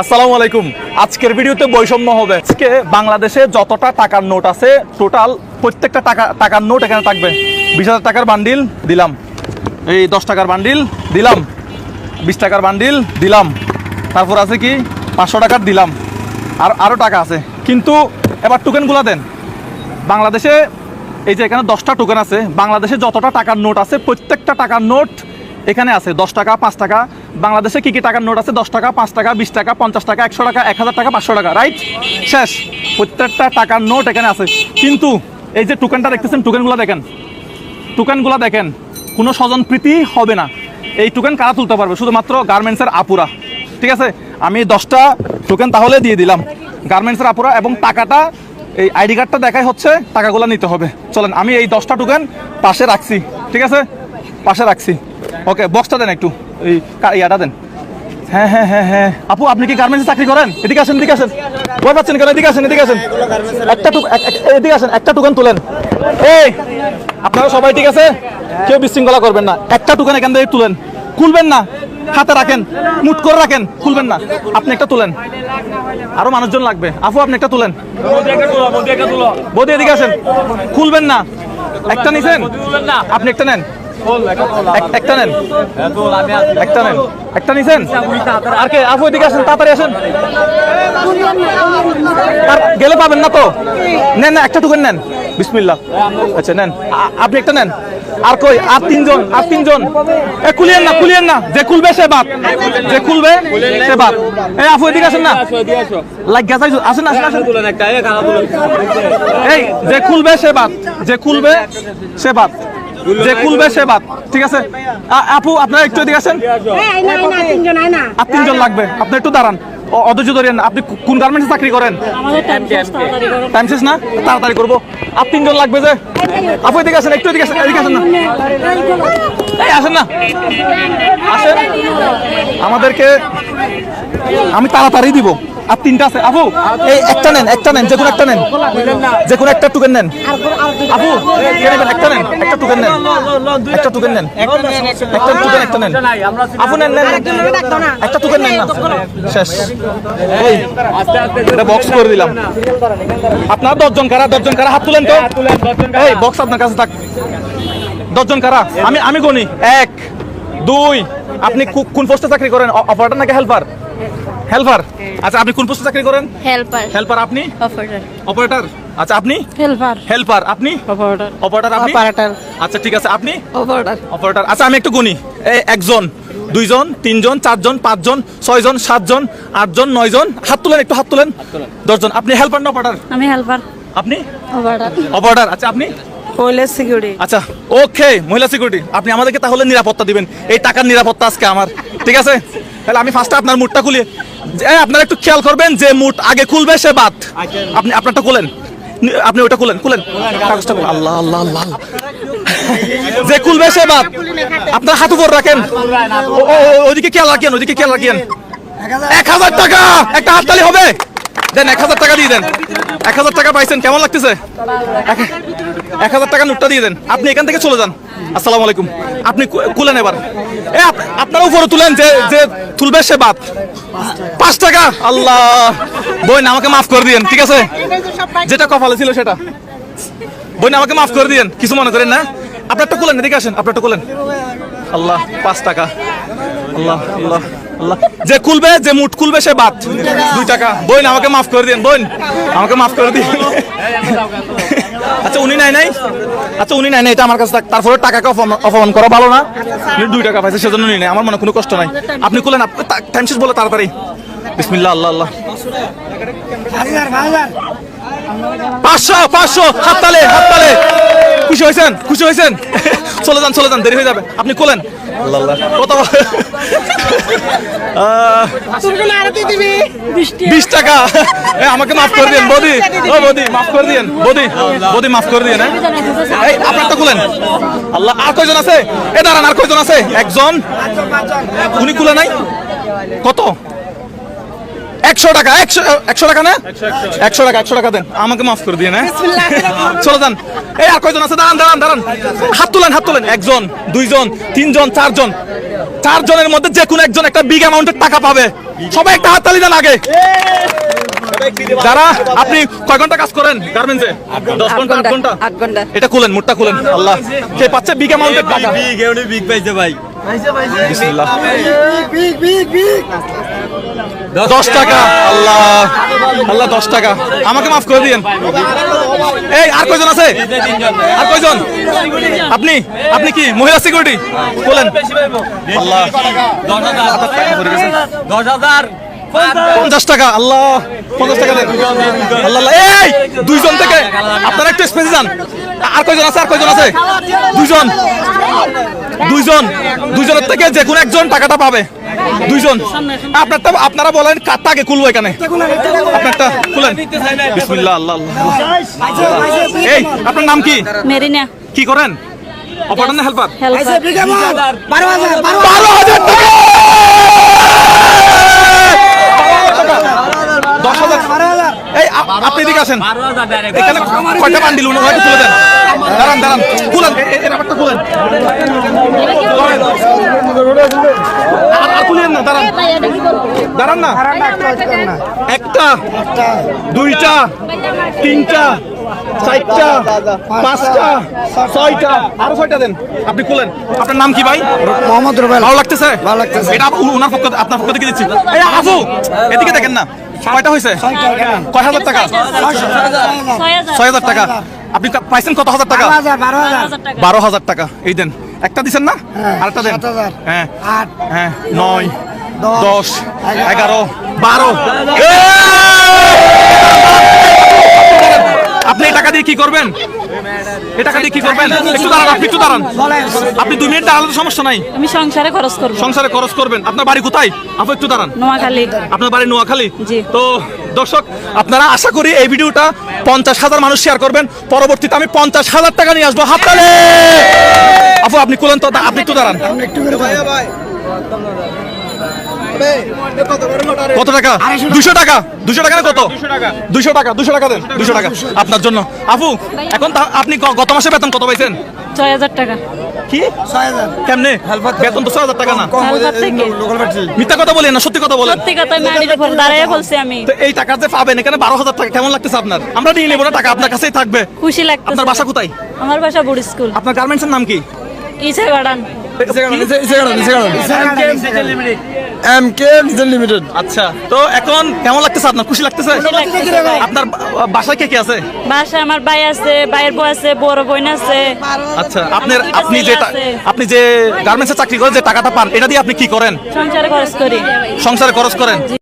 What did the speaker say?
আসসালামু আলাইকুম। আজকের ভিডিওতে বৈষম্য হবে। আজকে বাংলাদেশে যতটা টাকার নোট আছে টোটাল প্রত্যেকটা টাকার নোট এখানে থাকবে। 20,000 টাকার বান্ডিল দিলাম, এই 10 টাকার বান্ডিল দিলাম, 20 টাকার বান্ডিল দিলাম, তারপর আছে কি 500 টাকার দিলাম, আরও টাকা আছে। কিন্তু এবার টোকেনগুলো দেন। বাংলাদেশে এই যে এখানে 10টা টোকেন আছে, বাংলাদেশে যতটা টাকার নোট আছে প্রত্যেকটা টাকার নোট এখানে আছে। 10 টাকা, 5 টাকা। বাংলাদেশে কী কী টাকার নোট আছে? 10 টাকা, 5 টাকা, 20 টাকা, 50 টাকা, 100 টাকা, 1000 টাকা, 500 টাকা, রাইট? শেষ। প্রত্যেকটা টাকার নোট এখানে আছে। কিন্তু এই যে টোকেনটা দেখতেছেন, টোকেনগুলো দেখেন, টোকেনগুলো দেখেন, কোনো স্বজনপ্রীতি হবে না। এই টোকেন কারা তুলতে পারবে? শুধুমাত্র গার্মেন্টসের আপুরা। ঠিক আছে, আমি 10টা টোকেন তাহলে দিয়ে দিলাম গার্মেন্টসের আপুরা, এবং টাকাটা এই আইডি কার্ডটা দেখাই হচ্ছে টাকাগুলো নিতে হবে। চলেন, আমি এই 10টা টোকেন পাশে রাখছি। ঠিক আছে, পাশে রাখছি। ওকে, বক্সটা দেন একটু, এই ইয়াটা দেন। হ্যাঁ হ্যাঁ হ্যাঁ হ্যাঁ, আপু আপনি কি গার্মেন্টসে চাকরি করেন? এদিকে আসেন, এদিকে আসেন। ভয় পাচ্ছেন কেন? এদিকে আসেন, এদিকে আসেন। এদিকে আসেন, একটা টোকেন তুলেন। এই আপনারা সবাই ঠিক আছে? কেউ বিশৃঙ্খলা করবেন না। একটা টোকেন এখান থেকে তুলেন, খুলবেন না, হাতে রাখেন, মুট করে রাখেন, খুলবেন না। আপনি একটা তুলেন, আরো মানুষজন লাগবে। আপু আপনি একটা তুলেন। বৌদি এদিকে আসেন, খুলবেন না। একটা নিছেন, আপনি একটা নেন, একটা নেন, একটা নেন, একটা নিছেন। আর কে? আপু এদিকে আসেন, তাড়াতাড়ি আসেন। আর গেলে পাবেন না তো, নেন না, একটা টোকেন নেন। বিসমিল্লাহ। আচ্ছা নেন, আপনি একটা নেন। আর কই? আর তিনজন, আর তিনজন। এ খুলিয়েন না, খুলিয়েন না। যে খুলবে সে বাদ, যে খুলবে সে বাদ। এই আপু এদিকে আসেন না, লাগা যাই। আসেন আসেন আসেন। এই যে খুলবে সে বাদ, যে খুলবে সে বাদ, যে খুলবে সে বাদ। ঠিক আছে, আপু আপনারা একটু এদিকে আসেন। আর তিনজন লাগবে, আপনি একটু দাঁড়ান, অধৈর্য ধরেন। আপনি কোন গার্মেন্টসে চাকরি করেন? টাইম শেষ না, তাড়াতাড়ি করবো। আর তিনজন লাগবে যে। আপু এদিকে আসেন, একটু এদিকে আসেন, এদিকে আসেন না। এই আসেন না, আসেন। আমাদেরকে আমি তাড়াতাড়ি দিব। আর তিনটা আছে। আপু এই একটা নেন, একটা নেন, যে কোনো একটা নেন, যে কোনো একটা টোকেন নেন। আপু একটা নেন, একটা টোকেন নেন, একটা টোকেন নেন, একটা টোকেন, একটা নেন। আপু নেন, নেন, একটা টোকেন নেন না। শেষ। এই এটা বক্স করে দিলাম। আপনার 10 জন কারা? 10 জন কারা? হাত তুলেন তো। এই বক্স আপনার কাছে থাক। 10 জন কারা? আমি গনি। 1 2। আপনি কোন পোস্টে চাকরি করেন? অপারেটর নাকি হেল্পার? হেল্পার। আচ্ছা, আপনি কোন পোস্টে চাকরি করেন? হেল্পার। হেল্পার। আপনি? অপারেটর। অপারেটর। আচ্ছা, আপনি? হেল্পার। হেল্পার। আপনি? অপারেটর। অপারেটর। আপনি? অপারেটর। আচ্ছা ঠিক আছে, আপনি? অপারেটর। অপারেটর। আচ্ছা, আমি একটু গুনি। এই 1 জন, 2 জন, 3 জন, 4 জন, 5 জন, 6 জন, 7 জন, 8 জন, 9 জন। হাত তুলেন, একটু হাত তুলেন। 10 জন। আপনি হেল্পার না অপারেটর? আমি হেল্পার। আপনি? অপারেটর। অপারেটর। আচ্ছা, আপনি? Police security. আচ্ছা ওকে, মহিলা সিকিউরিটি। আপনি আমাদেরকে তাহলে নিরাপত্তা দিবেন। এই টাকার নিরাপত্তা আজকে আমার। ঠিক আছে, তাহলে আমি ফার্স্টে আপনার মুডটা খুলি। আপনারা একটু খেয়াল করবেন, যে মুড আগে খুলবে সে বাদ। আপনি আপনারটা খুলেন, আপনি ওটা খুলেন, খুলেন কাগজটা। আল্লাহ আল্লাহ আল্লাহ। যে খুলবে সে বাদ। আপনার হাত উপর রাখেন, ওইদিকে খেয়াল রাখেন, ওইদিকে খেয়াল রাখেন। 1000 টাকা, একটা হাততালি হবে। দেন 1000 টাকা দিয়ে দেন। 1000 টাকা পাইছেন, কেমন লাগতেছে? 1000 টাকা নোটটা দিয়ে দেন। আপনি এখান থেকে চলে যান। আসসালামু আলাইকুম। আপনি খুলেন এবার। আপনার উপরে তুলেন, যে যে তুলবে সে বাদ। 5 টাকা। আল্লাহ, বোন আমাকে মাফ করে দিয়েন। ঠিক আছে, যেটা কপালে ছিল সেটা। বোন আমাকে মাফ করে দিয়েন, কিছু মনে করেন না। আপনারটা খুলেন, এদিকে আসেন, আপনারটা খুলেন। আল্লাহ, 5 টাকা। আল্লাহ আল্লাহ আল্লাহ। যে খুলবে, যে মুঠ খুলবে সে বাদ। 2 টাকা। বোন আমাকে মাফ করে দিন, বোন আমাকে মাফ করে দিন। আচ্ছা উনি নাই নাই, আচ্ছা উনি নাই নাই, এটা আমার কাছে থাক। তারপরে টাকাকে অপমান করা ভালো না। 2 টাকা পাইছে সেজন্য উনি নাই, আমার মনে কোনো কষ্ট নাই। আপনি খুলেন, টাইম শেষ বলে তাড়াতাড়ি। বিসমিল্লাহ। আল্লাহ আল্লাহ। 500 500। হাততালে, হাততালে। খুশি হয়েছেন? খুশি হয়েছেন? চলে যান, চলে যান, দেরি হয়ে যাবে। আপনি খুলেন। আল্লাহ আল্লাহ। কত? 20 টাকা। আমাকে মাফ করে দিন বৌদি। ও বৌদি মাফ করে দিন, বৌদি, বৌদি মাফ করে দিন। এই আপনারটা খুলেন। আল্লাহ, আর কয়জন আছে? এ দাঁড়ান, আর কয়জন আছে? 1 জন। উনি খুলে নাই। কত? 100 টাকা। 100 টাকা না? 100 টাকা, 100 টাকা দেন। আমাকে মাফ করে দিন। চলে যান। এই আর কয়জন আছে? দাঁড়ান দাঁড়ান দাঁড়ান। হাত তুলেন, হাত তুলেন। 1 জন, 2 জন, 3 জন, 4 জন। 4 জনের মধ্যে যে কোনো একজন একটা বিগ অ্যামাউন্টের টাকা পাবে। সবাই একটা হাততালি দেন আগে। যারা আপনি কয় ঘন্টা কাজ করেন গার্মেন্টসে? 10 ঘন্টা 8 ঘন্টা? 8 ঘন্টা। এটা খুলেন, মুটটা খুলেন। আল্লাহ, কে পাচ্ছে বিগ অ্যামাউন্টের টাকা? বিগ পাইছে ভাই। বিসমিল্লাহ। 10 টাকা। আল্লাহ আল্লাহ, 10 টাকা আমাকে মাফ করে দিয়েন। এই আর কয়জন আছে? আর কয়জন? আপনি আপনি কি মহিলা সিকিউরিটি? বলেন। আল্লাহ, 10,000 50 টাকা। আল্লাহ, 50 টাকা দেন। আল্লাহ আল্লাহ, এই দুইজন থেকে আপনারা একটু স্পেস যান। আর কয়জন আছে? আর কয়জন আছে? দুইজন দুইজনের থেকে যে কোনো একজন টাকাটা পাবে। দুইজন। আপনারা বলেন কারটা আগে খুলবো এখানে? আপনারটা খুলেন। বিসমিল্লাহ। আল্লাহ আল্লাহ। এই আপনার নাম কি? মেরিনা। কি করেন? অপারেটর না হেল্পার? হেল্পার। 12,000 টাকা। 10,000। এই আপনি এদিকে আসেন। এখানে কয়টা বান্ডিল উনি তুলে দেন। দাঁড়ান দাঁড়ান, খুলেন এই ব্যাপারটা খুলেন। আর খুলেন না, দাঁড়ান দাঁড়ান না। একটা, দুইটা, তিনটা, চারটা, পাঁচটা, ছয়টা, আরো 6টা দেন। আপনি খুলেন। আপনার নাম কি ভাই? মোহাম্মদ রুবেল। ভালো লাগতেছে? ভালো লাগতেছে। এটা ওনার পক্ষ, আপনার পক্ষ থেকে দিচ্ছি। এই আফু, এদিকে দেখেন না, কয়টা হয়েছে? কয় হাজার টাকা? 6,000 টাকা। আপনি পাইছেন কত হাজার টাকা? 12,000 টাকা। এই দেন, একটা দিচ্ছেন না? আরেকটা দেন। 7,000, হ্যাঁ 8, হ্যাঁ, 9, 10, 10, 11, 12। আপনি এই টাকা দিয়ে কি করবেন? এই টাকা দিয়ে কি করবেন? একটু দাঁড়ান, আপনি একটু দাঁড়ান। আপনি 2 মিনিট দাঁড়ালে তো সমস্যা নাই। আমি সংসারে খরচ করব। সংসারে খরচ করবেন। আপনার বাড়ি কোথায়? আপু একটু দাঁড়ান। নোয়াখালী। আপনার বাড়ি নোয়াখালী? জি। তো দর্শক, আপনারা আশা করি এই ভিডিওটা 50,000 মানুষ শেয়ার করবেন। পরবর্তীতে আমি 50,000 টাকা নিয়ে আসবো। হাততালি। আপু আপনি খুলেন তো, আপনি একটু দাঁড়ান। কত টাকা? 200 টাকা। 200 টাকা না কত? 200 টাকা। 200 টাকা দেন। 200 টাকা আপনার জন্য। আপু এখন আপনি গত মাসে বেতন কত পাইছেন? 6,000 টাকা। কি 6,000? কেমনে? বেতন তো 6,000 টাকা না। হেল্পার থেকে। মিথ্যা কথা বলেন না, সত্যি কথা বলেন। সত্যি কথা, মাটির উপর দাঁড়িয়ে বলছি আমি। তো এই টাকা যে পাবেন এখানে 12,000 টাকা, কেমন লাগতেছে আপনার? আমরা নিয়ে নেবো না, টাকা আপনার কাছেই থাকবে। খুশি লাগতেছে। আপনার বাসা কোথায়? আমার বাসা বুড়ি স্কুল। আপনার গার্মেন্টসের নাম কি? ইসে গার্ডেন। এমকে ডিজেল লিমিটেড। আচ্ছা, তো এখন কেমন লাগতেছে আপনার? খুশি লাগতেছে? আপনার বাসায় কে কে আছে? বাসায় আমার ভাই আছে, ভাইয়ের বউ আছে, বড় বোন আছে। আচ্ছা, আপনি যে গার্মেন্টসে চাকরি করেন, যে টাকাটা পান, এটা দিয়ে আপনি কি করেন? সংসারে খরচ করি। সংসারে খরচ করেন?